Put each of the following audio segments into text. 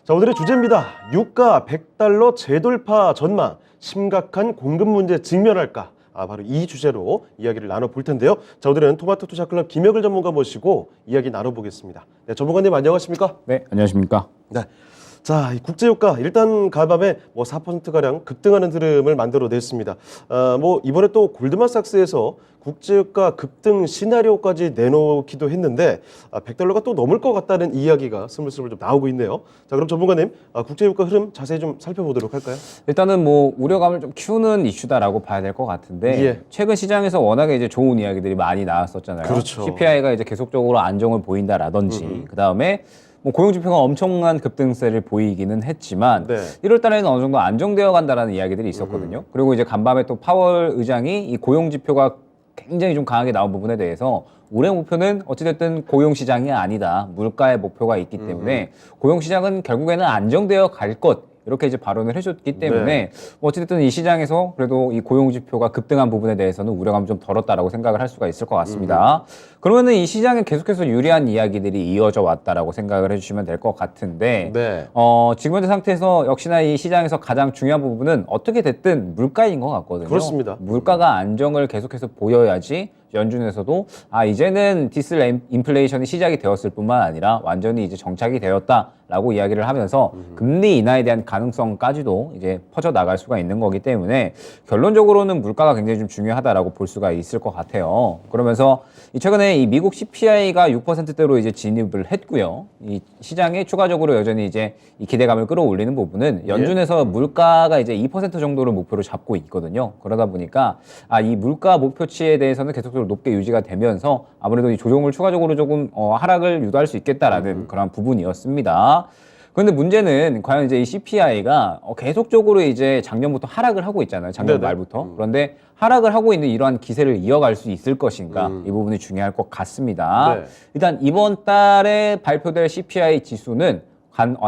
자, 오늘의 주제입니다. 유가 100달러 재돌파 전망, 심각한 공급 문제 직면할까? 바로 이 주제로 이야기를 나눠볼 텐데요. 자, 오늘은 토마토 투자클럽 김혁을 전문가 모시고 이야기 나눠보겠습니다. 네, 전문가님 안녕하십니까? 네, 안녕하십니까? 네. 자, 이 국제유가 일단 간밤에 4%가량 급등하는 흐름을 만들어냈습니다. 이번에 또 골드만삭스에서 국제유가 급등 시나리오까지 내놓기도 했는데 100달러가 또 넘을 것 같다는 이야기가 스물스물 좀 나오고 있네요. 자, 그럼 전문가님, 국제유가 흐름 자세히 좀 살펴보도록 할까요? 일단은 우려감을 좀 키우는 이슈다라고 봐야 될 것 같은데 예. 최근 시장에서 워낙에 이제 좋은 이야기들이 많이 나왔었잖아요. 그렇죠. CPI가 이제 계속적으로 안정을 보인다라든지 그다음에 고용 지표가 엄청난 급등세를 보이기는 했지만 네. 1월 달에는 어느 정도 안정되어 간다라는 이야기들이 있었거든요. 그리고 이제 간밤에 또 파월 의장이 이 고용 지표가 굉장히 좀 강하게 나온 부분에 대해서 올해 목표는 어찌됐든 고용 시장이 아니다. 물가의 목표가 있기 때문에 고용 시장은 결국에는 안정되어 갈 것. 이렇게 이제 발언을 해줬기 때문에 네. 어찌됐든 이 시장에서 그래도 이 고용 지표가 급등한 부분에 대해서는 우려감이 좀 덜었다라고 생각을 할 수가 있을 것 같습니다. 그러면은 이 시장에 계속해서 유리한 이야기들이 이어져 왔다라고 생각을 해주시면 될 것 같은데 네. 지금 현재 상태에서 역시나 이 시장에서 가장 중요한 부분은 어떻게 됐든 물가인 것 같거든요. 그렇습니다. 물가가 안정을 계속해서 보여야지 연준에서도 이제는 디스인플레이션이 시작이 되었을 뿐만 아니라 완전히 이제 정착이 되었다라고 이야기를 하면서 금리 인하에 대한 가능성까지도 이제 퍼져 나갈 수가 있는 거기 때문에 결론적으로는 물가가 굉장히 좀 중요하다라고 볼 수가 있을 것 같아요. 그러면서 최근에 이 미국 CPI가 6%대로 이제 진입을 했고요. 이 시장에 추가적으로 여전히 이제 이 기대감을 끌어올리는 부분은 연준에서 물가가 이제 2% 정도를 목표로 잡고 있거든요. 그러다 보니까 이 물가 목표치에 대해서는 계속적으로 높게 유지가 되면서 아무래도 이 조정을 추가적으로 조금 하락을 유도할 수 있겠다라는 그런 부분이었습니다. 그런데 문제는 과연 이제 이 CPI가 계속적으로 이제 작년부터 하락을 하고 있잖아요. 작년 말부터. 그런데 하락을 하고 있는 이러한 기세를 이어갈 수 있을 것인가 이 부분이 중요할 것 같습니다. 네. 일단 이번 달에 발표될 CPI 지수는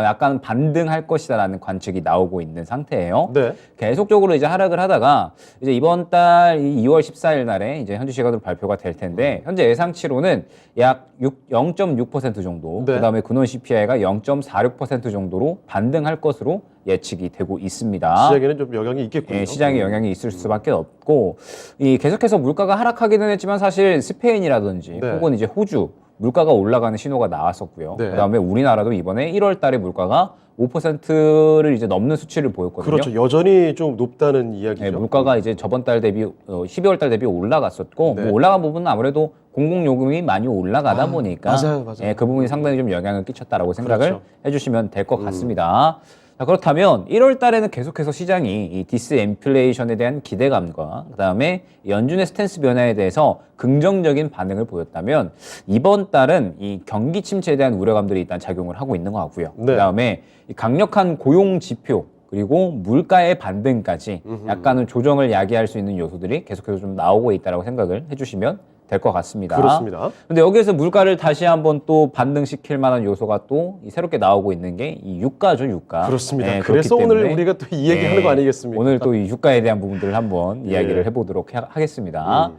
약간 반등할 것이다라는 관측이 나오고 있는 상태예요. 네. 계속적으로 이제 하락을 하다가 이제 이번 달 2월 14일 날에 이제 현지 시각으로 발표가 될 텐데 현재 예상치로는 약 0.6% 정도, 네. 그다음에 근원 CPI가 0.46% 정도로 반등할 것으로 예측이 되고 있습니다. 시장에는 좀 영향이 있겠군요. 예, 시장에 영향이 있을 수밖에 없고 계속해서 물가가 하락하기는 했지만 사실 스페인이라든지 네. 혹은 이제 호주 물가가 올라가는 신호가 나왔었고요. 네. 그다음에 우리나라도 이번에 1월 달에 물가가 5%를 이제 넘는 수치를 보였거든요. 그렇죠. 여전히 좀 높다는 이야기죠. 네, 물가가 이제 저번 달 대비 12월 달 대비 올라갔었고 네. 올라간 부분은 아무래도 공공요금이 많이 올라가다 보니까 맞아요. 예, 그 부분이 상당히 좀 영향을 끼쳤다라고 생각을 그렇죠. 해주시면 될 것 같습니다. 자, 그렇다면 1월 달에는 계속해서 시장이 이 디스인플레이션에 대한 기대감과 그다음에 연준의 스탠스 변화에 대해서 긍정적인 반응을 보였다면 이번 달은 이 경기 침체에 대한 우려감들이 일단 작용을 하고 있는 것 같고요. 네. 그다음에 이 강력한 고용 지표 그리고 물가의 반등까지 약간은 조정을 야기할 수 있는 요소들이 계속해서 좀 나오고 있다고 생각을 해주시면 될 것 같습니다. 그렇습니다. 근데 여기에서 물가를 다시 한번 또 반등시킬 만한 요소가 또 새롭게 나오고 있는 게 이 유가죠, 유가. 그렇습니다. 네, 그래서 그렇기 오늘 때문에 우리가 또 이 얘기하는 거 아니겠습니까? 오늘 또 이 유가에 대한 부분들을 한번 예. 이야기를 해보도록 하겠습니다.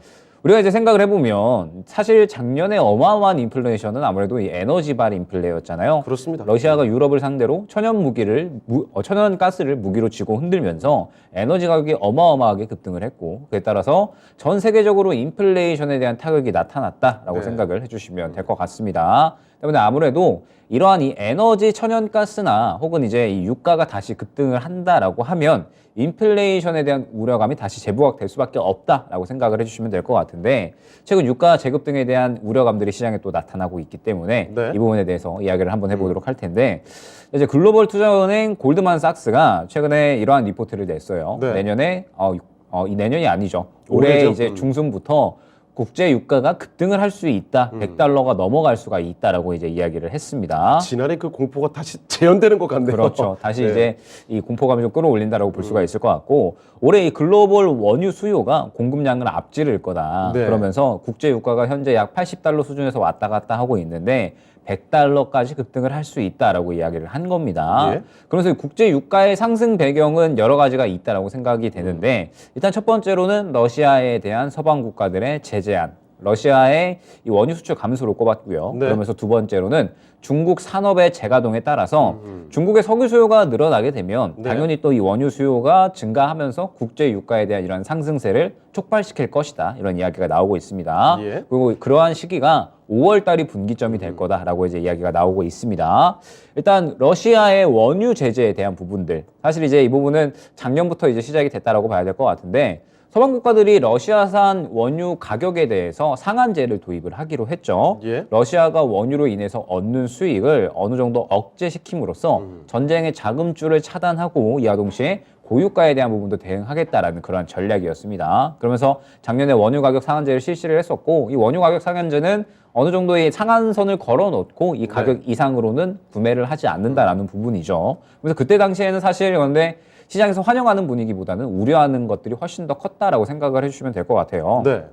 우리가 이제 생각을 해보면 사실 작년에 어마어마한 인플레이션은 아무래도 이 에너지발 인플레였잖아요. 그렇습니다. 러시아가 유럽을 상대로 천연 가스를 무기로 쥐고 흔들면서 에너지 가격이 어마어마하게 급등을 했고 그에 따라서 전 세계적으로 인플레이션에 대한 타격이 나타났다라고 네. 생각을 해주시면 될 것 같습니다. 때문에 아무래도 이러한 이 에너지 천연가스나 혹은 이제 이 유가가 다시 급등을 한다라고 하면 인플레이션에 대한 우려감이 다시 재부각될 수밖에 없다라고 생각을 해주시면 될 것 같은데 최근 유가 재급등에 대한 우려감들이 시장에 또 나타나고 있기 때문에 네. 이 부분에 대해서 이야기를 한번 해보도록 할 텐데 이제 글로벌 투자은행 골드만삭스가 최근에 이러한 리포트를 냈어요. 네. 내년에 이 내년이 아니죠. 올해 올해죠. 이제 중순부터 국제 유가가 급등을 할 수 있다. 100달러가 넘어갈 수가 있다라고 이제 이야기를 했습니다. 지난해 그 공포가 다시 재현되는 것 같네요. 그렇죠. 다시 네. 이제 이 공포감을 좀 끌어올린다라고 볼 수가 있을 것 같고 올해 이 글로벌 원유 수요가 공급량을 앞지를 거다. 네. 그러면서 국제 유가가 현재 약 80달러 수준에서 왔다 갔다 하고 있는데 100달러까지 급등을 할 수 있다라고 이야기를 한 겁니다. 예. 그래서 국제 유가의 상승 배경은 여러 가지가 있다라고 생각이 되는데 일단 첫 번째로는 러시아에 대한 서방 국가들의 제재안, 러시아의 이 원유 수출 감소를 꼽았고요. 네. 그러면서 두 번째로는 중국 산업의 재가동에 따라서 중국의 석유 수요가 늘어나게 되면 네. 당연히 또 이 원유 수요가 증가하면서 국제 유가에 대한 이런 상승세를 촉발시킬 것이다. 이런 이야기가 나오고 있습니다. 예. 그리고 그러한 시기가 5월 달이 분기점이 될 거다라고 이제 이야기가 나오고 있습니다. 일단 러시아의 원유 제재에 대한 부분들, 사실 이제 이 부분은 작년부터 이제 시작이 됐다라고 봐야 될 것 같은데, 서방 국가들이 러시아산 원유 가격에 대해서 상한제를 도입을 하기로 했죠. 예. 러시아가 원유로 인해서 얻는 수익을 어느 정도 억제시킴으로써 전쟁의 자금줄을 차단하고 이와 동시에 고유가에 대한 부분도 대응하겠다라는 그런 전략이었습니다. 그러면서 작년에 원유 가격 상한제를 실시를 했었고, 이 원유 가격 상한제는 어느 정도의 상한선을 걸어놓고 이 가격 이상으로는 구매를 하지 않는다라는 부분이죠. 그래서 그때 당시에는 사실 그런데 시장에서 환영하는 분위기보다는 우려하는 것들이 훨씬 더 컸다라고 생각을 해주시면 될 것 같아요. 네.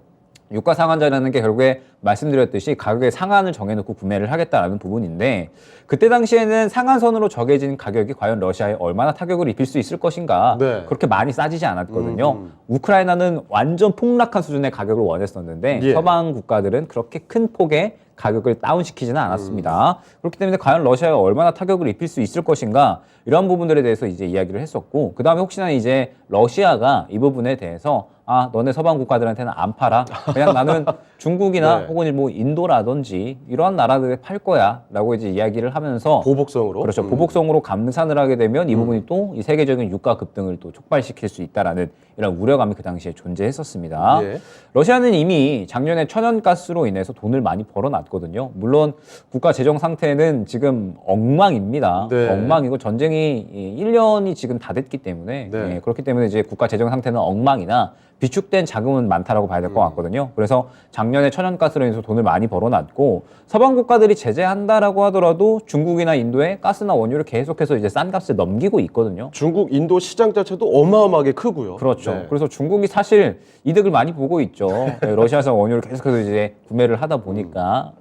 유가 상한제라는 게 결국에 말씀드렸듯이 가격의 상한을 정해놓고 구매를 하겠다라는 부분인데, 그때 당시에는 상한선으로 정해진 가격이 과연 러시아에 얼마나 타격을 입힐 수 있을 것인가, 네. 그렇게 많이 싸지지 않았거든요. 우크라이나는 완전 폭락한 수준의 가격을 원했었는데 예. 서방 국가들은 그렇게 큰 폭의 가격을 다운시키지는 않았습니다. 그렇기 때문에 과연 러시아에 얼마나 타격을 입힐 수 있을 것인가, 이런 부분들에 대해서 이제 이야기를 했었고, 그 다음에 혹시나 이제 러시아가 이 부분에 대해서 너네 서방 국가들한테는 안 팔아. 그냥 나는 중국이나 네. 혹은 뭐 인도라든지 이러한 나라들에 팔 거야. 라고 이제 이야기를 하면서 보복성으로. 그렇죠. 보복성으로 감산을 하게 되면 이 부분이 또 이 세계적인 유가 급등을 또 촉발시킬 수 있다라는 이런 우려감이 그 당시에 존재했었습니다. 예. 러시아는 이미 작년에 천연가스로 인해서 돈을 많이 벌어놨거든요. 물론 국가 재정 상태는 지금 엉망입니다. 네. 엉망이고 전쟁이 1년이 지금 다 됐기 때문에 네. 예, 그렇기 때문에 이제 국가 재정 상태는 엉망이나 비축된 자금은 많다라고 봐야 될 것 같거든요. 그래서 작년에 천연가스로 인해서 돈을 많이 벌어놨고, 서방 국가들이 제재한다라고 하더라도 중국이나 인도에 가스나 원유를 계속해서 이제 싼 값에 넘기고 있거든요. 중국, 인도 시장 자체도 어마어마하게 크고요. 그렇죠. 네. 그래서 중국이 사실 이득을 많이 보고 있죠. 네, 러시아산 원유를 계속해서 이제 구매를 하다 보니까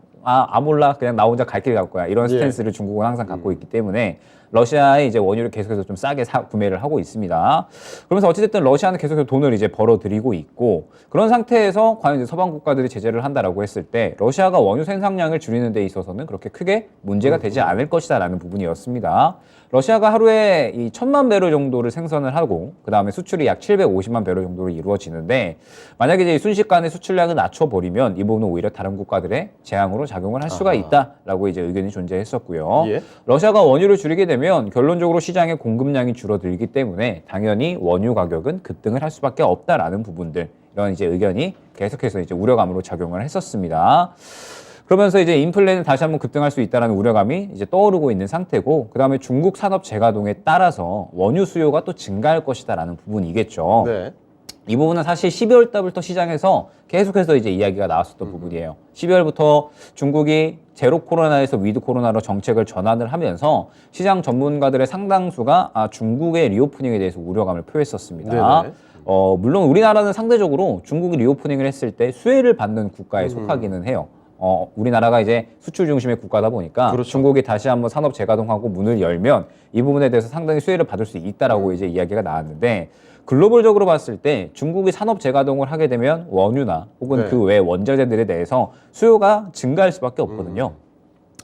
몰라, 그냥 나 혼자 갈 길 갈 거야, 이런 예. 스탠스를 중국은 항상 갖고 있기 때문에 러시아의 이제 원유를 계속해서 좀 싸게 구매를 하고 있습니다. 그러면서 어찌됐든 러시아는 계속해서 돈을 이제 벌어들이고 있고, 그런 상태에서 과연 이제 서방 국가들이 제재를 한다라고 했을 때 러시아가 원유 생산량을 줄이는 데 있어서는 그렇게 크게 문제가 되지 않을 것이다라는 부분이었습니다. 러시아가 하루에 이 1,000만 배럴 정도를 생산을 하고, 그 다음에 수출이 약 750만 배럴 정도로 이루어지는데, 만약에 이제 순식간에 수출량을 낮춰버리면 이 부분은 오히려 다른 국가들의 재앙으로 작용을 할 수가 있다라고 이제 의견이 존재했었고요. 예. 러시아가 원유를 줄이게 되면 결론적으로 시장의 공급량이 줄어들기 때문에 당연히 원유 가격은 급등을 할 수밖에 없다라는 부분들, 이런 이제 의견이 계속해서 이제 우려감으로 작용을 했었습니다. 그러면서 이제 인플레는 다시 한번 급등할 수 있다는 우려감이 이제 떠오르고 있는 상태고, 그 다음에 중국 산업 재가동에 따라서 원유 수요가 또 증가할 것이다라는 부분이겠죠. 네. 이 부분은 사실 12월 달부터 시장에서 계속해서 이제 이야기가 나왔었던 부분이에요. 12월부터 중국이 제로 코로나에서 위드 코로나로 정책을 전환을 하면서 시장 전문가들의 상당수가 중국의 리오프닝에 대해서 우려감을 표했었습니다. 네네. 물론 우리나라는 상대적으로 중국이 리오프닝을 했을 때 수혜를 받는 국가에 속하기는 해요. 우리나라가 이제 수출 중심의 국가다 보니까 그렇죠. 중국이 다시 한번 산업 재가동하고 문을 열면 이 부분에 대해서 상당히 수혜를 받을 수 있다라고 이제 이야기가 나왔는데, 글로벌적으로 봤을 때 중국이 산업 재가동을 하게 되면 원유나 혹은 네. 그 외 원자재들에 대해서 수요가 증가할 수밖에 없거든요.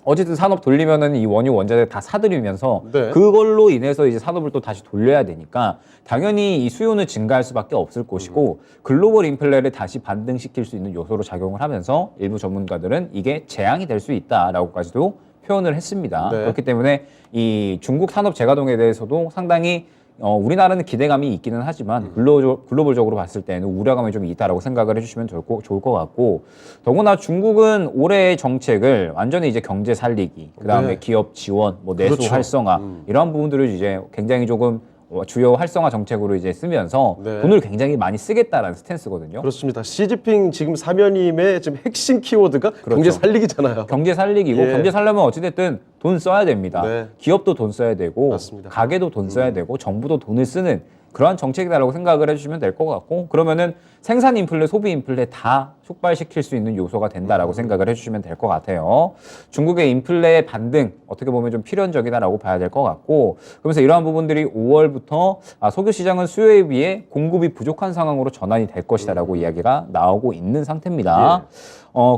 어쨌든 산업 돌리면은 이 원유 원자재 다 사들이면서 네. 그걸로 인해서 이제 산업을 또 다시 돌려야 되니까 당연히 이 수요는 증가할 수밖에 없을 것이고, 글로벌 인플레를 다시 반등시킬 수 있는 요소로 작용을 하면서 일부 전문가들은 이게 재앙이 될 수 있다라고까지도 표현을 했습니다. 네. 그렇기 때문에 이 중국 산업 재가동에 대해서도 상당히 우리나라는 기대감이 있기는 하지만 글로벌적으로 봤을 때는 우려감이 좀 있다라고 생각을 해주시면 좋을 것 같고, 더구나 중국은 올해의 정책을 완전히 이제 경제 살리기, 그 다음에 네. 기업 지원, 뭐 내수 그렇죠. 활성화 이러한 부분들을 이제 굉장히 조금 주요 활성화 정책으로 이제 쓰면서 네. 돈을 굉장히 많이 쓰겠다라는 스탠스거든요. 그렇습니다. 시진핑 지금 사면임의 지금 핵심 키워드가 경제 살리기잖아요. 경제 살리기고, 예. 경제 살려면 어찌됐든 돈 써야 됩니다. 네. 기업도 돈 써야 되고, 맞습니다. 가게도 돈 써야 되고, 정부도 돈을 쓰는 그러한 정책이다라고 생각을 해주시면 될 것 같고, 그러면은 생산 인플레, 소비 인플레 다 촉발시킬 수 있는 요소가 된다라고 생각을 해주시면 될 것 같아요. 중국의 인플레의 반등 어떻게 보면 좀 필연적이다라고 봐야 될 것 같고, 그러면서 이러한 부분들이 5월부터 석유 시장은 수요에 비해 공급이 부족한 상황으로 전환이 될 것이다라고 이야기가 나오고 있는 상태입니다.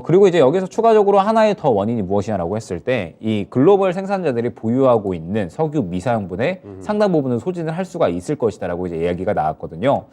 그리고 이제 여기서 추가적으로 하나의 더 원인이 무엇이냐라고 했을 때 이 글로벌 생산자들이 보유하고 있는 석유 미사용분의 상당 부분은 소진을 할 수가 있을 것이다라고 이제 이야기가 나왔거든요.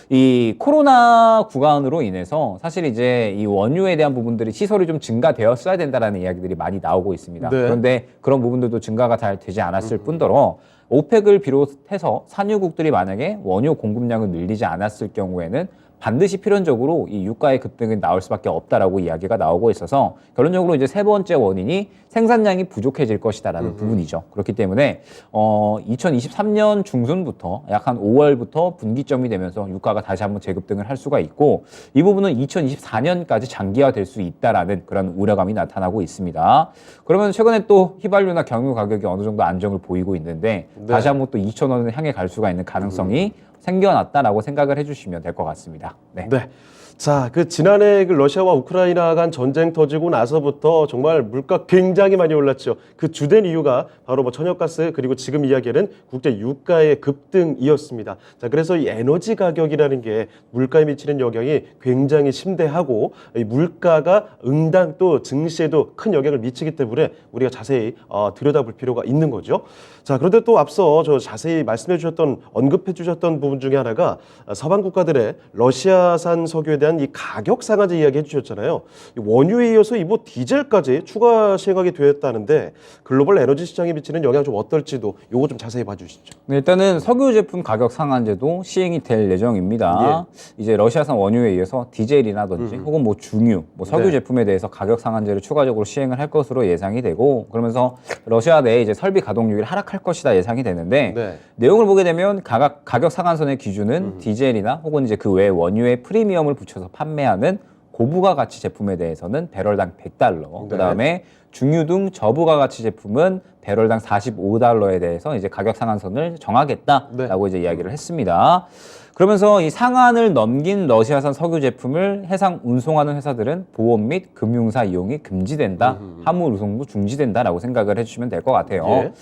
이 코로나 구간으로 인해서 사실 이제 이 원유에 대한 부분들이 시설이 좀 증가되었어야 된다라는 이야기들이 많이 나오고 있습니다. 네. 그런데 그런 부분들도 증가가 잘 되지 않았을 뿐더러 오펙을 비롯해서 산유국들이 만약에 원유 공급량을 늘리지 않았을 경우에는 반드시 필연적으로 이 유가의 급등이 나올 수밖에 없다라고 이야기가 나오고 있어서 결론적으로 이제 세 번째 원인이 생산량이 부족해질 것이다라는 부분이죠. 그렇기 때문에 2023년 중순부터 약 한 5월부터 분기점이 되면서 유가가 다시 한번 재급등을 할 수가 있고 이 부분은 2024년까지 장기화될 수 있다라는 그런 우려감이 나타나고 있습니다. 그러면 최근에 또 휘발유나 경유 가격이 어느 정도 안정을 보이고 있는데 네. 다시 한번 또 2,000원을 향해 갈 수가 있는 가능성이 생겨났다라고 생각을 해주시면 될 것 같습니다. 네. 네. 자, 그 지난해 그 러시아와 우크라이나 간 전쟁 터지고 나서부터 정말 물가 굉장히 많이 올랐죠. 그 주된 이유가 바로 뭐 천연가스 그리고 지금 이야기하는 국제 유가의 급등이었습니다. 자, 그래서 이 에너지 가격이라는 게 물가에 미치는 영향이 굉장히 심대하고 이 물가가 응당 또 증시에도 큰 영향을 미치기 때문에 우리가 자세히 들여다볼 필요가 있는 거죠. 자, 그런데 또 앞서 저 자세히 말씀해 주셨던 언급해 주셨던 부분 중에 하나가 서방 국가들의 러시아산 석유에 대한 이 가격 상한제 이야기 해주셨잖아요. 이 원유에 이어서 이뭐 디젤까지 추가 시행하게 되었다는데 글로벌 에너지 시장에 미치는 영향 좀 어떨지도 요거 좀 자세히 봐주시죠. 네, 일단은 석유 제품 가격 상한제도 시행이 될 예정입니다. 이제 러시아산 원유에 이어서 디젤이라든지 혹은 뭐 중유, 뭐 석유 네. 제품에 제품에 대해서 가격 상한제를 추가적으로 시행을 할 것으로 예상이 되고 그러면서 러시아 내에 이제 설비 가동률이 하락할 것이다 예상이 되는데 네. 내용을 보게 되면 가격 상한선의 기준은 디젤이나 혹은 이제 그 외 원유에 프리미엄을 붙여서 판매하는 고부가 가치 제품에 대해서는 배럴당 100달러, 네. 그다음에 중유 등 저부가 가치 제품은 배럴당 45달러에 대해서 이제 가격 상한선을 정하겠다라고 이제 이야기를 했습니다. 그러면서 이 상한을 넘긴 러시아산 석유 제품을 해상 운송하는 회사들은 보험 및 금융사 이용이 금지된다, 화물 운송도 중지된다라고 생각을 해주시면 될 것 같아요. 예.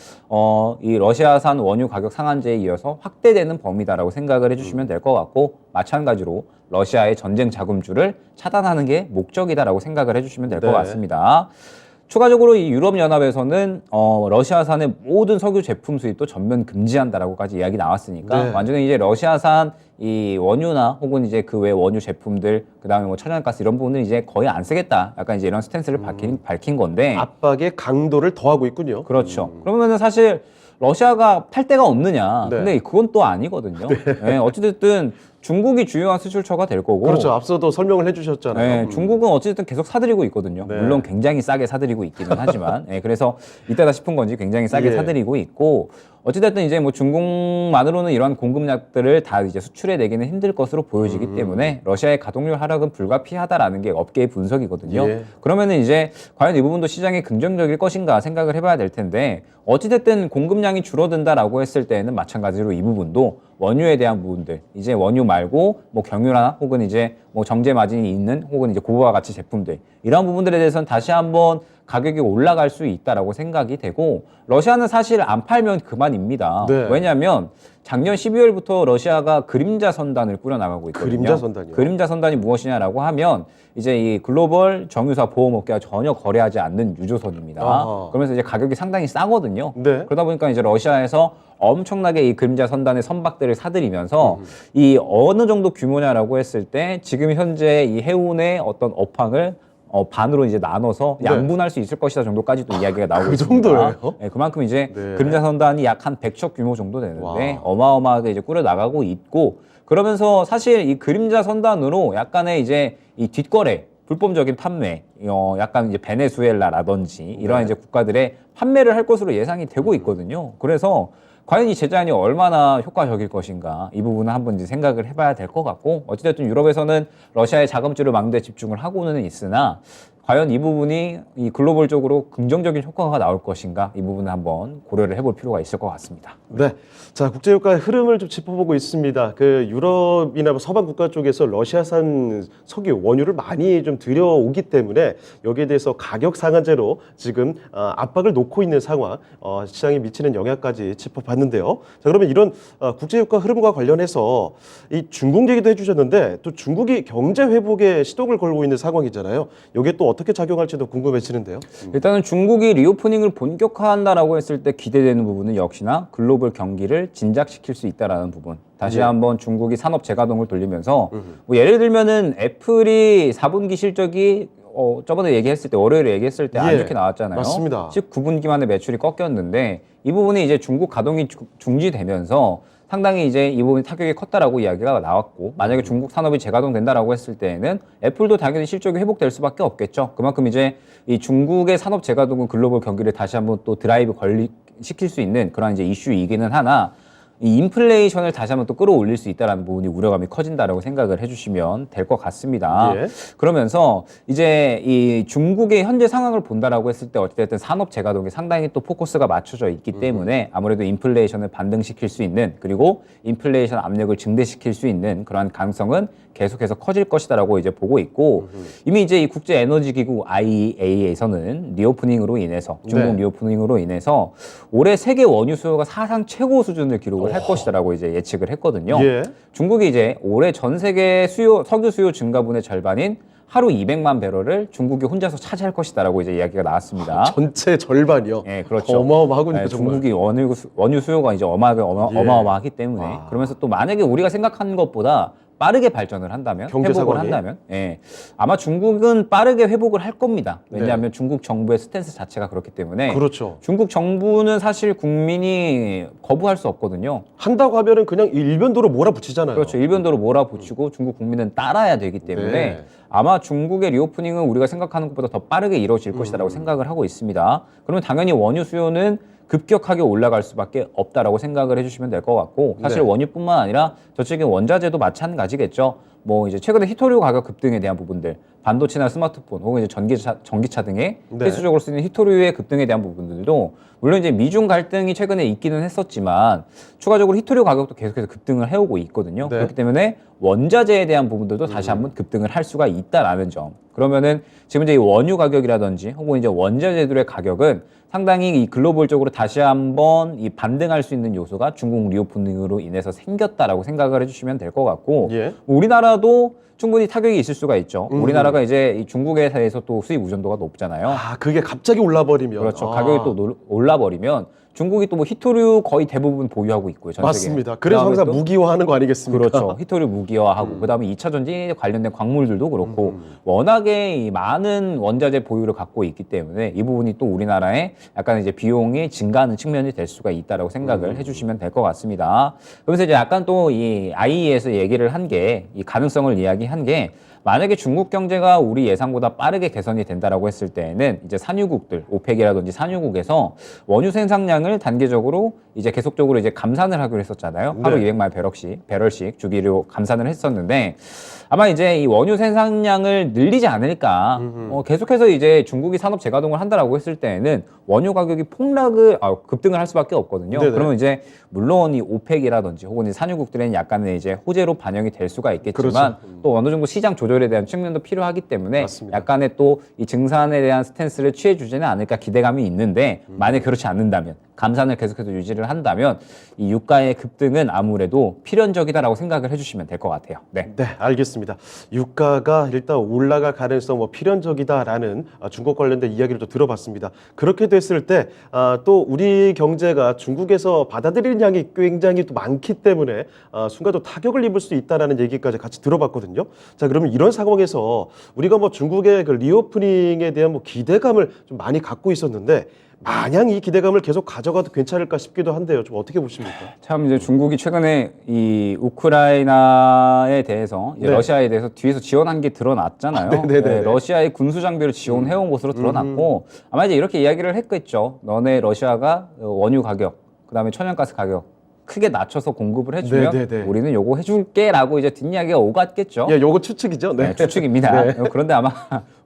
이 러시아산 원유 가격 상한제에 이어서 확대되는 범위다라고 생각을 해주시면 될 것 같고 마찬가지로 러시아의 전쟁 자금줄을 차단하는 게 목적이다라고 생각을 해주시면 될 것 네. 같습니다. 추가적으로 이 유럽연합에서는 러시아산의 모든 석유 제품 수입도 전면 금지한다라고까지 이야기 나왔으니까 네. 완전히 이제 러시아산 이 원유나 혹은 이제 그 외 원유 제품들 그다음에 뭐 천연가스 이런 부분은 이제 거의 안 쓰겠다. 약간 이제 이런 스탠스를 밝힌 건데 압박의 강도를 더하고 있군요. 그렇죠. 그러면은 사실 러시아가 팔 데가 없느냐? 네. 근데 그건 또 아니거든요. 네, 어찌됐든 중국이 주요한 수출처가 될 거고. 그렇죠. 앞서도 설명을 해주셨잖아요. 네, 중국은 어쨌든 계속 사들이고 있거든요. 네. 물론 굉장히 싸게 사들이고 있기는 하지만, 그래서 이때다 싶은 건지 굉장히 싸게 예. 사들이고 있고, 어찌됐든 이제 뭐 중국만으로는 이러한 공급량들을 다 이제 수출해 내기는 힘들 것으로 보여지기 때문에 러시아의 가동률 하락은 불가피하다라는 게 업계의 분석이거든요. 예. 그러면은 이제 과연 이 부분도 시장에 긍정적일 것인가 생각을 해봐야 될 텐데, 어찌됐든 공급량이 줄어든다라고 했을 때에는 마찬가지로 이 부분도 원유에 대한 부분들, 이제 원유 말고 뭐 경유나 혹은 이제 뭐 정제 마진이 있는 혹은 이제 고부가 가치 제품들 이런 부분들에 대해서는 다시 한번 가격이 올라갈 수 있다라고 생각이 되고 러시아는 사실 안 팔면 그만입니다. 네. 왜냐하면 작년 12월부터 러시아가 그림자 선단을 꾸려나가고 있거든요. 그림자 선단이요? 그림자 선단이 무엇이냐라고 하면 이제 이 글로벌 정유사 보험업계와 전혀 거래하지 않는 유조선입니다. 아하. 그러면서 이제 가격이 상당히 싸거든요. 네. 그러다 보니까 이제 러시아에서 엄청나게 이 그림자 선단의 선박들을 사들이면서 이 어느 정도 규모냐라고 했을 때 지금 현재 이 해운의 어떤 업황을 반으로 이제 나눠서 네. 양분할 수 있을 것이다 정도까지도 이야기가 나오고 그 있습니다. 정도예요? 네, 그만큼 이제 네. 그림자 선단이 약 한 100척 규모 정도 되는데 와. 어마어마하게 이제 꾸려 나가고 있고 그러면서 사실 이 그림자 선단으로 약간의 이제 이 뒷거래 불법적인 판매, 약간 이제 베네수엘라라든지 이러한 네. 이제 국가들의 판매를 할 것으로 예상이 되고 있거든요. 그래서 과연 이 제재안이 얼마나 효과적일 것인가 이 부분은 한번 이제 생각을 해봐야 될 것 같고 어찌됐든 유럽에서는 러시아의 자금줄을 막는 데 집중을 하고는 있으나 과연 이 부분이 이 글로벌적으로 긍정적인 효과가 나올 것인가 이 부분을 한번 고려를 해볼 필요가 있을 것 같습니다. 네. 자, 국제유가의 흐름을 좀 짚어보고 있습니다. 그 유럽이나 뭐 서방 국가 쪽에서 러시아산 석유, 원유를 많이 좀 들여오기 때문에 여기에 대해서 가격 상한제로 지금 압박을 놓고 있는 상황, 시장에 미치는 영향까지 짚어봤는데요. 자, 그러면 이런 국제유가 흐름과 관련해서 이 중국 얘기도 해주셨는데 또 중국이 경제 회복에 시동을 걸고 있는 상황이잖아요. 여기에 또 어떻게 작용할지도 궁금해지는데요. 일단은 중국이 리오프닝을 본격화한다라고 했을 때 기대되는 부분은 역시나 글로벌 경기를 진작시킬 수 있다라는 부분. 다시 예. 한번 중국이 산업 재가동을 돌리면서 뭐 예를 들면은 애플이 4분기 실적이 저번에 얘기했을 때 월요일에 얘기했을 때 안 예, 좋게 나왔잖아요. 맞습니다. 19분기 만에 매출이 꺾였는데 이 부분이 이제 중국 가동이 중지되면서 상당히 이제 이 부분이 타격이 컸다라고 이야기가 나왔고 만약에 중국 산업이 재가동된다라고 했을 때에는 애플도 당연히 실적이 회복될 수밖에 없겠죠. 그만큼 이제 이 중국의 산업 재가동은 글로벌 경기를 다시 한번 또 드라이브 시킬 수 있는 그런 이제 이슈이기는 하나 이 인플레이션을 다시 한번 또 끌어올릴 수 있다는 부분이 우려감이 커진다라고 생각을 해주시면 될 것 같습니다. 예. 그러면서 이제 이 중국의 현재 상황을 본다라고 했을 때 어찌됐든 산업 재가동에 상당히 또 포커스가 맞춰져 있기 때문에 아무래도 인플레이션을 반등시킬 수 있는 그리고 인플레이션 압력을 증대시킬 수 있는 그러한 가능성은 계속해서 커질 것이다라고 이제 보고 있고 이미 이제 이 국제 에너지 기구 IEA에서는 리오프닝으로 인해서 중국 네. 리오프닝으로 인해서 올해 세계 원유 수요가 사상 최고 수준을 기록을 할 것이다라고 이제 예측을 했거든요. 예. 중국이 이제 올해 전 세계 석유 수요 증가분의 절반인 하루 200만 배럴을 중국이 혼자서 차지할 것이다라고 이제 이야기가 나왔습니다. 전체 절반이요. 예, 그렇죠. 어마어마하군요, 네, 정말. 중국이 원유 수요가 이제 어마어마하기 때문에 아. 그러면서 또 만약에 우리가 생각하는 것보다 빠르게 발전을 한다면 경제 회복을 상황이? 한다면 예. 아마 중국은 빠르게 회복을 할 겁니다. 왜냐하면 중국 정부의 스탠스 자체가 그렇기 때문에 그렇죠. 중국 정부는 사실 국민이 거부할 수 없거든요. 한다고 하면은 그냥 일변도로 몰아붙이잖아요. 그렇죠. 일변도로 몰아붙이고 중국 국민은 따라야 되기 때문에 네. 아마 중국의 리오프닝은 우리가 생각하는 것보다 더 빠르게 이루어질 것이라고 생각을 하고 있습니다. 그러면 당연히 원유 수요는 급격하게 올라갈 수밖에 없다라고 생각을 해주시면 될 것 같고 사실 네. 원유뿐만 아니라 저쪽의 원자재도 마찬가지겠죠. 뭐 이제 최근에 히토류 가격 급등에 대한 부분들, 반도체나 스마트폰 혹은 이제 전기차 등의 네. 필수적으로 쓰이는 히토류의 급등에 대한 부분들도 물론 이제 미중 갈등이 최근에 있기는 했었지만 추가적으로 히토류 가격도 계속해서 급등을 해오고 있거든요. 네. 그렇기 때문에 원자재에 대한 부분들도 다시 한번 급등을 할 수가 있다라는 점. 그러면은 지금 이제 이 원유 가격이라든지 혹은 이제 원자재들의 가격은 상당히 이 글로벌적으로 다시 한번 이 반등할 수 있는 요소가 중국 리오프닝으로 인해서 생겼다라고 생각을 해주시면 될 것 같고 예. 우리나라도 충분히 타격이 있을 수가 있죠. 우리나라가 이제 이 중국에 대해서 또 수입 의존도가 높잖아요. 아, 그게 갑자기 올라버리면. 그렇죠. 아. 가격이 또 올라버리면 중국이 또 뭐 히토류 거의 대부분 보유하고 있고요. 전 세계에. 맞습니다. 그래서 그다음에 항상 또 무기화하는 거 아니겠습니까? 그렇죠. 히토류 무기화하고 그다음에 2차 전지에 관련된 광물들도 그렇고 워낙에 이 많은 원자재 보유를 갖고 있기 때문에 이 부분이 또 우리나라에 약간 이제 비용이 증가하는 측면이 될 수가 있다라고 생각을 해주시면 될 것 같습니다. 그래서 이제 약간 또 이 IE에서 얘기를 한 게 이 가능성을 이야기한 게 만약에 중국 경제가 우리 예상보다 빠르게 개선이 된다라고 했을 때에는 이제 산유국들, 오펙이라든지 산유국에서 원유 생산량을 단계적으로 이제 계속적으로 이제 감산을 하기로 했었잖아요. 하루 네. 200만 배럴씩 주기로 감산을 했었는데 아마 이제 이 원유 생산량을 늘리지 않을까. 계속해서 이제 중국이 산업 재가동을 한다라고 했을 때에는 원유 가격이 급등을 할 수밖에 없거든요. 네네. 그러면 이제 물론 이 오펙이라든지 혹은 이 산유국들은 약간의 이제 호재로 반영이 될 수가 있겠지만 그렇죠. 또 어느 정도 시장 조절에 대한 측면도 필요하기 때문에 맞습니다. 약간의 또 이 증산에 대한 스탠스를 취해주지는 않을까 기대감이 있는데 만약 그렇지 않는다면 감산을 계속해서 유지를 한다면 이 유가의 급등은 아무래도 필연적이다라고 생각을 해주시면 될 것 같아요. 네. 네, 알겠습니다. 유가가 일단 올라갈 가능성 필연적이다라는 중국 관련된 이야기를 또 들어봤습니다. 그렇게 됐을 때 또 우리 경제가 중국에서 받아들이는 양이 굉장히 또 많기 때문에 순간 또 타격을 입을 수 있다라는 얘기까지 같이 들어봤거든요. 자, 그러면 이런 상황에서 우리가 뭐 중국의 그 리오프닝에 대한 뭐 기대감을 좀 많이 갖고 있었는데 마냥 이 기대감을 계속 가져가도 괜찮을까 싶기도 한데요. 좀 어떻게 보십니까? 참 이제 중국이 최근에 이 우크라이나에 대해서 이제 네. 러시아에 대해서 뒤에서 지원한 게 드러났잖아요. 네네네. 네, 러시아의 군수 장비를 지원해온 것으로 드러났고 아마 이제 이렇게 이야기를 했겠죠. 너네 러시아가 원유 가격, 그다음에 천연가스 가격 크게 낮춰서 공급을 해주면 네네네. 우리는 요거 해줄게라고 이제 뒷이야기가 오갔겠죠. 예, 요거 추측이죠. 네. 네, 추측입니다. 네. 그런데 아마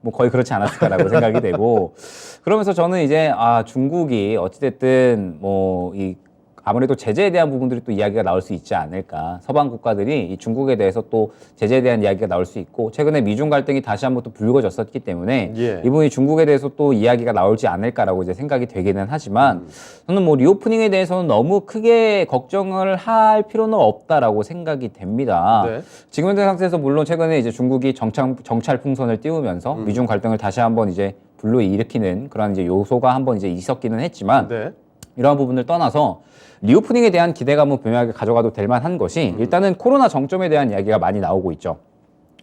뭐 거의 그렇지 않았을까라고 생각이 되고 그러면서 저는 이제 중국이 어찌됐든 뭐 이 아무래도 제재에 대한 부분들이 또 이야기가 나올 수 있지 않을까. 서방 국가들이 이 중국에 대해서 또 제재에 대한 이야기가 나올 수 있고 최근에 미중 갈등이 다시 한번 또 불거졌었기 때문에 예. 이분이 중국에 대해서 또 이야기가 나올지 않을까라고 이제 생각이 되기는 하지만 저는 뭐 리오프닝에 대해서는 너무 크게 걱정을 할 필요는 없다라고 생각이 됩니다. 네. 지금 현재 상태에서 물론 최근에 이제 중국이 정찰 풍선을 띄우면서 미중 갈등을 다시 한번 이제 불러일으키는 그런 이제 요소가 한번 이제 있었기는 했지만 네. 이러한 부분을 떠나서 리오프닝에 대한 기대감은 분명하게 가져가도 될 만한 것이 일단은 코로나 정점에 대한 이야기가 많이 나오고 있죠.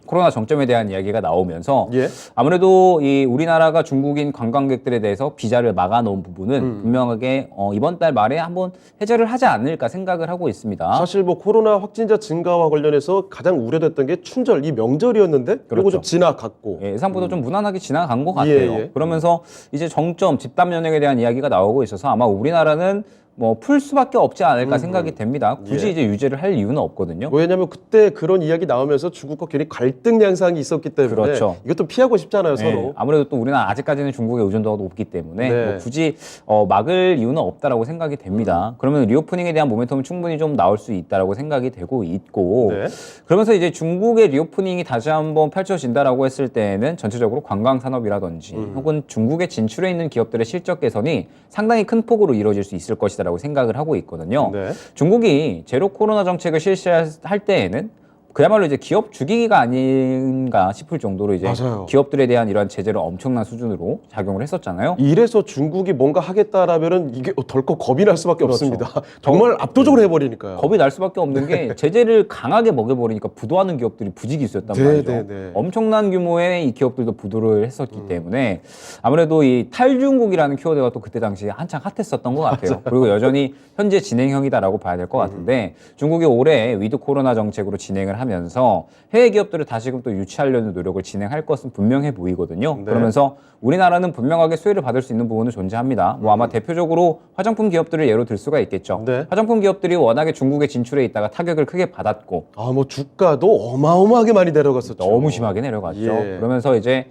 코로나 정점에 대한 이야기가 나오면서 예. 아무래도 이 우리나라가 중국인 관광객들에 대해서 비자를 막아놓은 부분은 분명하게 이번 달 말에 한번 해제를 하지 않을까 생각을 하고 있습니다. 사실 뭐 코로나 확진자 증가와 관련해서 가장 우려됐던 게 춘절 이 명절이었는데 그리고 그렇죠. 좀 지나갔고. 예, 예상보다 좀 무난하게 지나간 것 같아요. 예. 그러면서 이제 정점, 집단 면역에 대한 이야기가 나오고 있어서 아마 우리나라는 뭐 풀 수밖에 없지 않을까 생각이 됩니다. 굳이 예. 이제 유지를 할 이유는 없거든요. 왜냐하면 그때 그런 이야기 나오면서 중국과 괜히 갈등 양상이 있었기 때문에 그렇죠. 이것도 피하고 싶잖아요, 서로. 네, 아무래도 또 우리나라 아직까지는 중국의 의존도가 높기 때문에 네. 뭐 굳이 막을 이유는 없다라고 생각이 됩니다. 그러면 리오프닝에 대한 모멘텀은 충분히 좀 나올 수 있다라고 생각이 되고 있고 네. 그러면서 이제 중국의 리오프닝이 다시 한번 펼쳐진다라고 했을 때는 전체적으로 관광 산업이라든지 혹은 중국에 진출해 있는 기업들의 실적 개선이 상당히 큰 폭으로 이루어질 수 있을 것이다라고 생각을 하고 있거든요. 네. 중국이 제로 코로나 정책을 실시할 때에는 그야말로 이제 기업 죽이기가 아닌가 싶을 정도로 이제 맞아요. 기업들에 대한 이런 제재를 엄청난 수준으로 작용을 했었잖아요. 이래서 중국이 뭔가 하겠다라면은 이게 덜컥 겁이 날 수밖에 그렇죠. 없습니다. 정말 압도적으로 해버리니까요. 겁이 날 수밖에 없는 게 제재를 강하게 먹여버리니까 부도하는 기업들이 부지기수였단 네, 말이죠. 네, 네. 엄청난 규모의 이 기업들도 부도를 했었기 때문에 아무래도 이 탈중국이라는 키워드가 또 그때 당시에 한창 핫했었던 것 같아요. 그리고 여전히 현재 진행형이다라고 봐야 될 것 같은데 중국이 올해 위드 코로나 정책으로 진행을 하면서 해외 기업들을 다시금 또 유치하려는 노력을 진행할 것은 분명해 보이거든요. 네. 그러면서 우리나라는 분명하게 수혜를 받을 수 있는 부분은 존재합니다. 뭐 아마 대표적으로 화장품 기업들을 예로 들 수가 있겠죠. 네. 화장품 기업들이 워낙에 중국에 진출해 있다가 타격을 크게 받았고 뭐 주가도 어마어마하게 많이 내려갔었죠. 너무 심하게 내려갔죠. 예. 그러면서 이제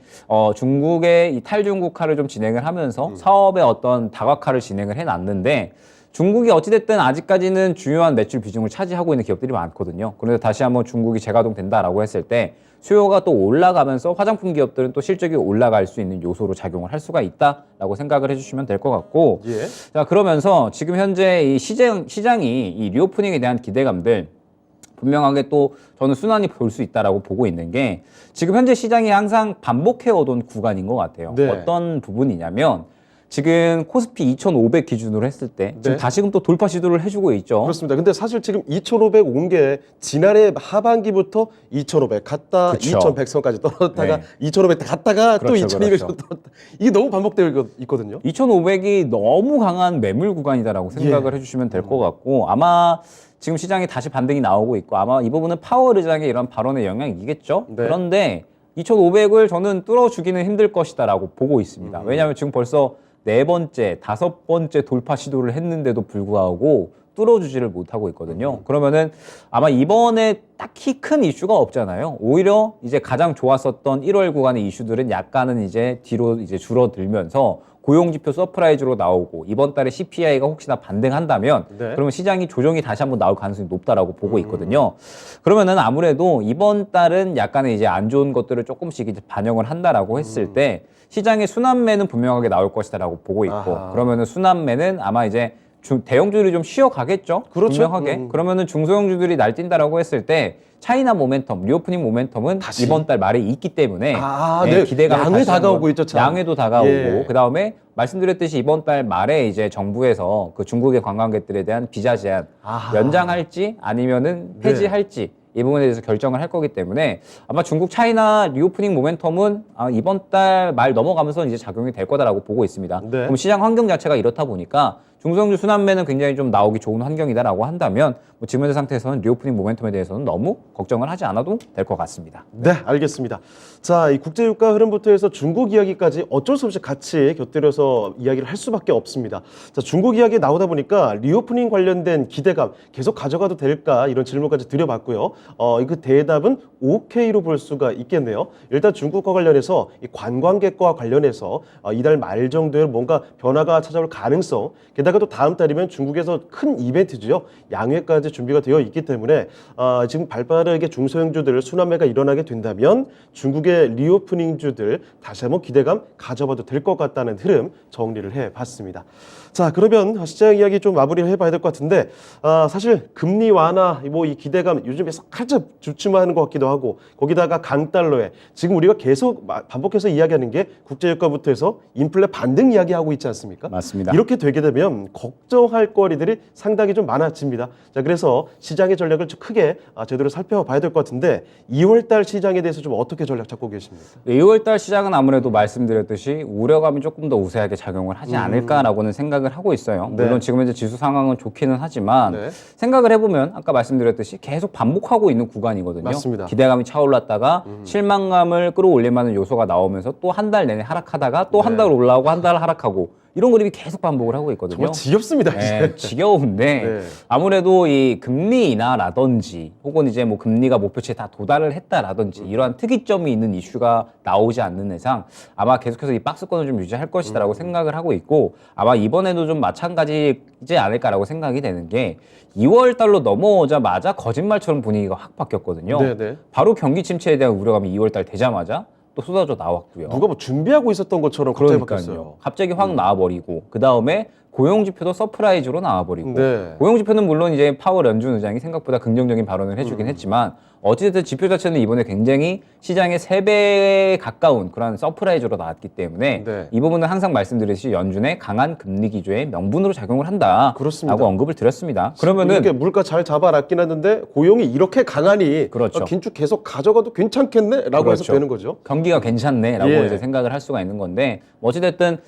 중국의 이 탈중국화를 좀 진행을 하면서 사업의 어떤 다각화를 진행을 해놨는데 중국이 어찌됐든 아직까지는 중요한 매출 비중을 차지하고 있는 기업들이 많거든요. 그런데 다시 한번 중국이 재가동된다라고 했을 때 수요가 또 올라가면서 화장품 기업들은 또 실적이 올라갈 수 있는 요소로 작용을 할 수가 있다라고 생각을 해주시면 될 것 같고 예. 자 그러면서 지금 현재 이 시장이 이 리오프닝에 대한 기대감들 분명하게 또 저는 순환이 볼 수 있다라고 보고 있는 게 지금 현재 시장이 항상 반복해오던 구간인 것 같아요. 네. 어떤 부분이냐면 지금 코스피 2,500 기준으로 했을 때 지금 네. 다시금 또 돌파 시도를 해주고 있죠. 그렇습니다. 근데 사실 지금 2,500 온 게 지난해 하반기부터 2,500 갔다 그쵸. 2,100선까지 떨어졌다가 네. 2,500 갔다가 또 그렇죠, 2,200선 그렇죠. 떨어졌다. 이게 너무 반복되고 있거든요. 2,500이 너무 강한 매물 구간이다라고 생각을 예. 해주시면 될 것 같고 아마 지금 시장이 다시 반등이 나오고 있고 아마 이 부분은 파월 의장의 이런 발언의 영향이겠죠. 네. 그런데 2,500을 저는 뚫어주기는 힘들 것이다라고 보고 있습니다. 왜냐하면 지금 벌써 4번째, 5번째 돌파 시도를 했는데도 불구하고 뚫어주지를 못하고 있거든요. 그러면은 아마 이번에 딱히 큰 이슈가 없잖아요. 오히려 이제 가장 좋았었던 1월 구간의 이슈들은 약간은 이제 뒤로 이제 줄어들면서 고용지표 서프라이즈로 나오고 이번 달에 CPI가 혹시나 반등한다면 네. 그러면 시장이 조정이 다시 한번 나올 가능성이 높다라고 보고 있거든요. 그러면은 아무래도 이번 달은 약간의 이제 안 좋은 것들을 조금씩 이제 반영을 한다라고 했을 때 시장의 순환매는 분명하게 나올 것이다라고 보고 있고 아하. 그러면은 순환매는 아마 이제 대형주들이 좀 쉬어가겠죠. 그렇죠. 분명하게. 그러면은 중소형주들이 날뛴다라고 했을 때 차이나 모멘텀, 리오프닝 모멘텀은 다시. 이번 달 말에 있기 때문에 네. 기대가 양에 다가오고 있죠, 참. 양에도 다가오고 예. 그 다음에 말씀드렸듯이 이번 달 말에 이제 정부에서 그 중국의 관광객들에 대한 비자 제한 아하. 연장할지 아니면은 네. 해지할지 이 부분에 대해서 결정을 할 거기 때문에 아마 중국 차이나 리오프닝 모멘텀은 이번 달 말 넘어가면서 이제 작용이 될 거다라고 보고 있습니다. 네. 그럼 시장 환경 자체가 이렇다 보니까 중소형주 순환매는 굉장히 좀 나오기 좋은 환경이다라고 한다면 뭐 지금 현재 상태에서는 리오프닝 모멘텀에 대해서는 너무 걱정을 하지 않아도 될 것 같습니다. 네, 알겠습니다. 자, 이 국제유가 흐름부터 해서 중국 이야기까지 어쩔 수 없이 같이 곁들여서 이야기를 할 수밖에 없습니다. 자, 중국 이야기 나오다 보니까 리오프닝 관련된 기대감 계속 가져가도 될까 이런 질문까지 드려봤고요. 그 대답은 오케이로 볼 수가 있겠네요. 일단 중국과 관련해서 이 관광객과 관련해서 이달 말 정도에 뭔가 변화가 찾아올 가능성, 게다가 또 다음 달이면 중국에서 큰 이벤트죠. 양회까지 준비가 되어 있기 때문에 지금 발빠르게 중소형주들 순환매가 일어나게 된다면 중국의 리오프닝주들 다시 한번 기대감 가져봐도 될 것 같다는 흐름 정리를 해봤습니다. 자, 그러면 시장 이야기 좀 마무리를 해봐야 될 것 같은데 사실 금리 완화 뭐 이 기대감 요즘에 살짝 주춤하는 것 같기도 하고 거기다가 강달러에 지금 우리가 계속 반복해서 이야기하는 게 국제유가부터 해서 인플레 반등 이야기하고 있지 않습니까? 맞습니다. 이렇게 되게 되면 걱정할 거리들이 상당히 좀 많아집니다. 자, 그래서 시장의 전략을 좀 크게 제대로 살펴봐야 될 것 같은데 2월달 시장에 대해서 좀 어떻게 전략 잡고 계십니까? 2월달 시장은 아무래도 말씀드렸듯이 우려감이 조금 더 우세하게 작용을 하지 않을까라고는 생각을 하고 있어요. 네. 물론 지금 현재 지수 상황은 좋기는 하지만 네. 생각을 해보면 아까 말씀드렸듯이 계속 반복하고 있는 구간이거든요. 맞습니다. 기대감이 차올랐다가 실망감을 끌어올릴 만한 요소가 나오면서 또 한 달 내내 하락하다가 또 한 달 올라오고 한 달 하락하고 이런 그림이 계속 반복을 하고 있거든요. 정말 지겹습니다. 네, 지겨운데 네. 아무래도 이 금리 인하라든지 혹은 이제 뭐 금리가 목표치에 다 도달을 했다라든지 이러한 특이점이 있는 이슈가 나오지 않는 이상 아마 계속해서 이 박스권을 좀 유지할 것이다라고 생각을 하고 있고 아마 이번에도 좀 마찬가지지 않을까라고 생각이 되는 게 2월 달로 넘어오자마자 거짓말처럼 분위기가 확 바뀌었거든요. 네네. 바로 경기 침체에 대한 우려감이 2월 달 되자마자 또 쏟아져 나왔고요. 누가 뭐 준비하고 있었던 것처럼 갑자기 바뀌었어요. 그러니까요. 갑자기 확 나와버리고 그 다음에 고용지표도 서프라이즈로 나와버리고 네. 고용지표는 물론 이제 파월 연준 의장이 생각보다 긍정적인 발언을 해주긴 했지만 어찌됐든 지표 자체는 이번에 굉장히 시장의 3배에 가까운 그런 서프라이즈로 나왔기 때문에 네. 이 부분은 항상 말씀드렸듯이 연준의 강한 금리 기조의 명분으로 작용을 한다 그렇습니다. 라고 언급을 드렸습니다. 그러면은 이렇게 물가 잘 잡아놨긴 했는데 고용이 이렇게 강하니 그렇죠. 긴축 계속 가져가도 괜찮겠네라고 그렇죠. 해석되는 거죠. 경기가 괜찮네라고 예. 이제 생각을 할 수가 있는 건데 어찌됐든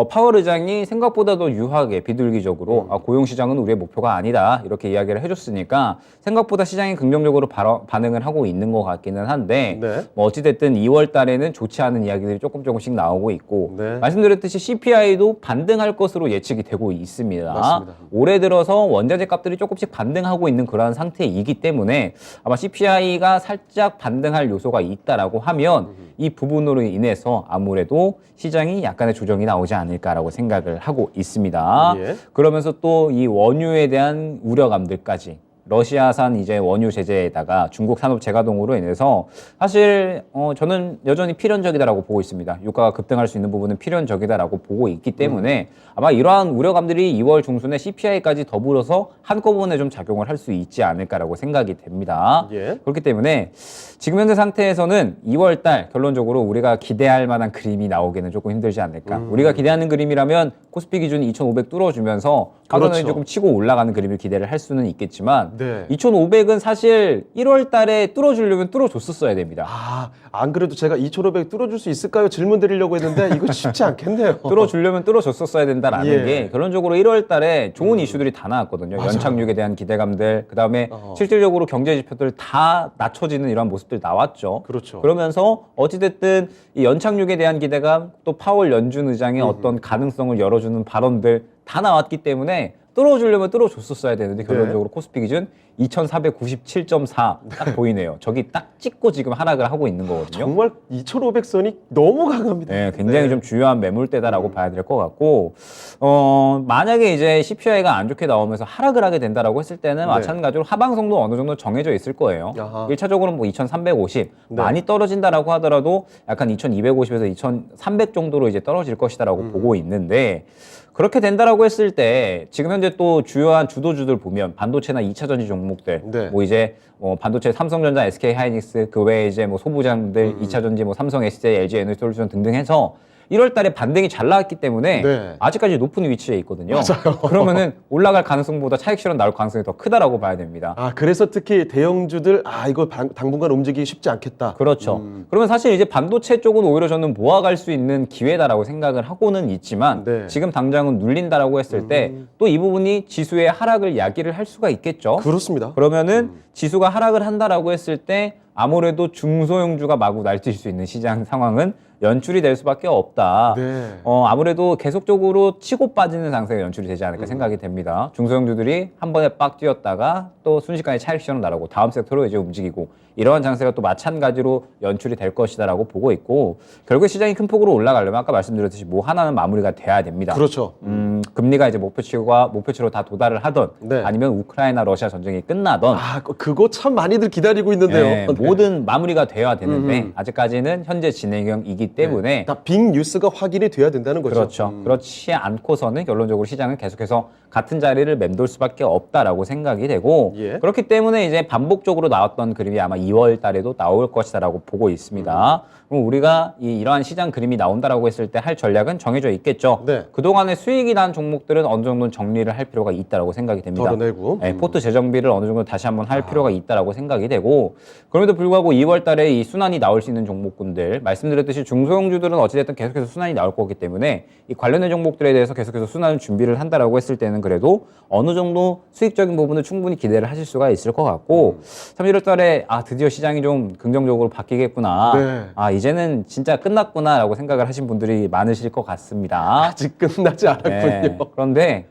파월 의장이 생각보다도 유하게 비둘기적으로 고용 시장은 우리의 목표가 아니다 이렇게 이야기를 해줬으니까 생각보다 시장이 긍정적으로 반응을 하고 있는 것 같기는 한데 네. 뭐 어찌됐든 2월 달에는 좋지 않은 이야기들이 조금씩 나오고 있고 네. 말씀드렸듯이 CPI도 반등할 것으로 예측이 되고 있습니다. 맞습니다. 올해 들어서 원자재 값들이 조금씩 반등하고 있는 그러한 상태이기 때문에 아마 CPI가 살짝 반등할 요소가 있다라고 하면 이 부분으로 인해서 아무래도 시장이 약간의 조정이 나오지 않을까라고 생각을 하고 있습니다. 예. 그러면서 또 이 원유에 대한 우려감들까지 러시아산 이제 원유 제재에다가 중국 산업 재가동으로 인해서 사실 저는 여전히 필연적이다라고 보고 있습니다. 유가가 급등할 수 있는 부분은 필연적이다라고 보고 있기 때문에 아마 이러한 우려감들이 2월 중순에 CPI까지 더불어서 한꺼번에 좀 작용을 할 수 있지 않을까라고 생각이 됩니다. 예. 그렇기 때문에 지금 현재 상태에서는 2월 달 결론적으로 우리가 기대할 만한 그림이 나오기는 조금 힘들지 않을까. 우리가 기대하는 그림이라면 코스피 기준 2,500 뚫어주면서 하단에 그렇죠. 조금 치고 올라가는 그림을 기대를 할 수는 있겠지만 네. 2,500은 사실 1월 달에 뚫어주려면 뚫어줬었어야 됩니다. 안 그래도 제가 2,500 뚫어줄 수 있을까요? 질문 드리려고 했는데 이거 쉽지 않겠네요. 뚫어주려면 뚫어줬었어야 된다라는 예. 게 결론적으로 1월 달에 좋은 이슈들이 다 나왔거든요. 연착륙에 대한 기대감들, 그 다음에 실질적으로 경제 지표들 다 낮춰지는 이런 모습들 나왔죠. 그렇죠. 그러면서 어찌됐든 이 연착륙에 대한 기대감, 또 파월 연준 의장의 어떤 가능성을 열어주는 발언들 다 나왔기 때문에 뚫어주려면 뚫어줬었어야 되는데 결론적으로 코스피 기준 2,497.4 딱 보이네요. 저기 딱 찍고 지금 하락을 하고 있는 거거든요. 정말 2,500선이 너무 강합니다. 네, 굉장히 좀 주요한 매물대다라고 봐야 될 것 같고, 만약에 이제 CPI가 안 좋게 나오면서 하락을 하게 된다라고 했을 때는 마찬가지로 하방성도 어느 정도 정해져 있을 거예요. 아하. 1차적으로 뭐 2,350, 네. 많이 떨어진다라고 하더라도 약간 2,250에서 2,300 정도로 이제 떨어질 것이다라고 보고 있는데, 그렇게 된다라고 했을 때 지금 현재 또 주요한 주도주들 보면 반도체나 2차 전지 종목들 네. 뭐 이제 반도체 삼성전자, SK 하이닉스 그 외에 이제 뭐 소부장들 2차 전지 뭐 삼성, SJ, LG 에너지솔루션 등등 해서 1월 달에 반등이 잘 나왔기 때문에 네. 아직까지 높은 위치에 있거든요. 맞아요. 그러면은 올라갈 가능성보다 차익 실현 나올 가능성이 더 크다라고 봐야 됩니다. 아, 그래서 특히 대형주들 이거 당분간 움직이기 쉽지 않겠다. 그렇죠. 그러면 사실 이제 반도체 쪽은 오히려 저는 모아갈 수 있는 기회다라고 생각을 하고는 있지만 네. 지금 당장은 눌린다라고 했을 때 또 이 부분이 지수의 하락을 야기를 할 수가 있겠죠. 그렇습니다. 그러면은 지수가 하락을 한다라고 했을 때 아무래도 중소형주가 마구 날뛸 수 있는 시장 상황은 연출이 될 수밖에 없다. 네. 아무래도 계속적으로 치고 빠지는 상승에 연출이 되지 않을까 생각이 됩니다. 중소형주들이 한 번에 빡 뛰었다가 또 순식간에 차익 실현을 나라고 다음 섹터로 이제 움직이고 이러한 장세가 또 마찬가지로 연출이 될 것이다라고 보고 있고 결국 시장이 큰 폭으로 올라가려면 아까 말씀드렸듯이 뭐 하나는 마무리가 돼야 됩니다. 그렇죠. 금리가 이제 목표치로 다 도달을 하던 네. 아니면 우크라이나 러시아 전쟁이 끝나던 그거 참 많이들 기다리고 있는데요. 네, 모든 마무리가 돼야 되는데 아직까지는 현재 진행형이기 때문에 다 빅 뉴스가 확인이 돼야 된다는 거죠. 그렇죠. 그렇지 않고서는 결론적으로 시장은 계속해서 같은 자리를 맴돌 수밖에 없다라고 생각이 되고 예. 그렇기 때문에 이제 반복적으로 나왔던 그림이 아마 2월 달에도 나올 것이다라고 보고 있습니다. 그럼 우리가 이러한 시장 그림이 나온다라고 했을 때 할 전략은 정해져 있겠죠. 네. 그동안에 수익이 난 종목들은 어느 정도는 정리를 할 필요가 있다라고 생각이 됩니다. 덜어내고. 네, 포트 재정비를 어느 정도 다시 한번 할 필요가 있다라고 생각이 되고 그럼에도 불구하고 2월 달에 이 순환이 나올 수 있는 종목군들 말씀드렸듯이 중소형주들은 어찌됐든 계속해서 순환이 나올 거기 때문에 이 관련된 종목들에 대해서 계속해서 순환을 준비를 한다라고 했을 때는 그래도 어느 정도 수익적인 부분을 충분히 기대를 하실 수가 있을 것 같고 3, 1월 달에 드디어 시장이 좀 긍정적으로 바뀌겠구나. 네. 이제는 진짜 끝났구나라고 생각을 하신 분들이 많으실 것 같습니다. 아직 끝나지 않았군요. 네, 그런데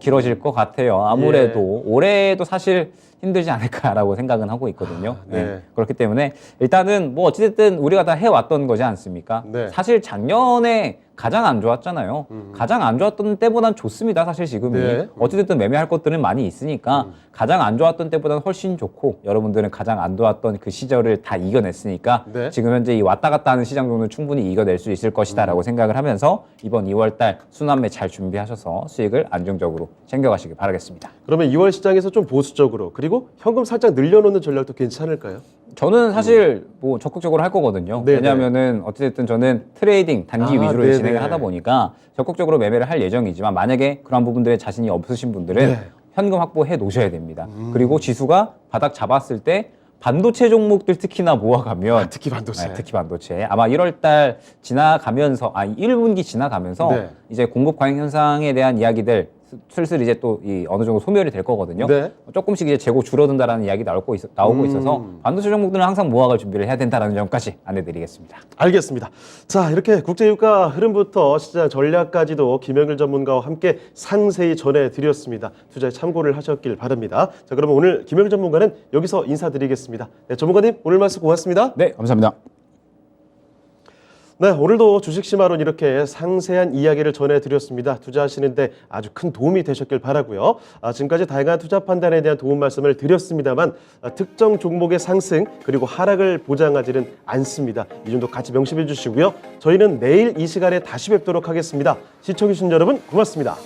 길어질 것 같아요. 아무래도 올해도 사실 힘들지 않을까라고 생각은 하고 있거든요. 네. 그렇기 때문에 일단은 뭐 어찌됐든 우리가 다 해왔던 거지 않습니까? 네. 사실 작년에 가장 안 좋았잖아요. 가장 안 좋았던 때보단 좋습니다. 사실 지금이. 네. 어찌됐든 매매할 것들은 많이 있으니까 가장 안 좋았던 때보다는 훨씬 좋고 여러분들은 가장 안 좋았던 그 시절을 다 이겨냈으니까 네. 지금 현재 이 왔다 갔다 하는 시장 정도는 충분히 이겨낼 수 있을 것이다 라고 생각을 하면서 이번 2월달 순환매 잘 준비하셔서 수익을 안정적으로 챙겨가시기 바라겠습니다. 그러면 2월 시장에서 좀 보수적으로 그리고 현금 살짝 늘려놓는 전략도 괜찮을까요? 저는 사실 뭐 적극적으로 할 거거든요. 네네. 왜냐하면은 어찌됐든 저는 트레이딩 단기 위주로 네네. 진행을 하다 보니까 적극적으로 매매를 할 예정이지만 만약에 그런 부분들에 자신이 없으신 분들은 네. 현금 확보해 놓으셔야 됩니다. 그리고 지수가 바닥 잡았을 때 반도체 종목들 특히나 모아가면 특히 반도체. 네, 특히 반도체 아마 1월달 지나가면서 1분기 지나가면서 네. 이제 공급 과잉 현상에 대한 이야기들 슬슬 이제 또 어느 정도 소멸이 될 거거든요. 네. 조금씩 이제 재고 줄어든다라는 이야기 나오고 있어서 반도체 종목들은 항상 모아갈 준비를 해야 된다는 점까지 안내드리겠습니다. 알겠습니다. 자, 이렇게 국제유가 흐름부터 시장 전략까지도 김영일 전문가와 함께 상세히 전해드렸습니다. 투자에 참고를 하셨길 바랍니다. 자, 그러면 오늘 김영일 전문가는 여기서 인사드리겠습니다. 네, 전문가님 오늘 말씀 고맙습니다. 네, 감사합니다. 네, 오늘도 주식심화론 이렇게 상세한 이야기를 전해드렸습니다. 투자하시는데 아주 큰 도움이 되셨길 바라고요. 지금까지 다양한 투자 판단에 대한 도움 말씀을 드렸습니다만 특정 종목의 상승 그리고 하락을 보장하지는 않습니다. 이 점도 같이 명심해 주시고요. 저희는 내일 이 시간에 다시 뵙도록 하겠습니다. 시청해주신 여러분 고맙습니다.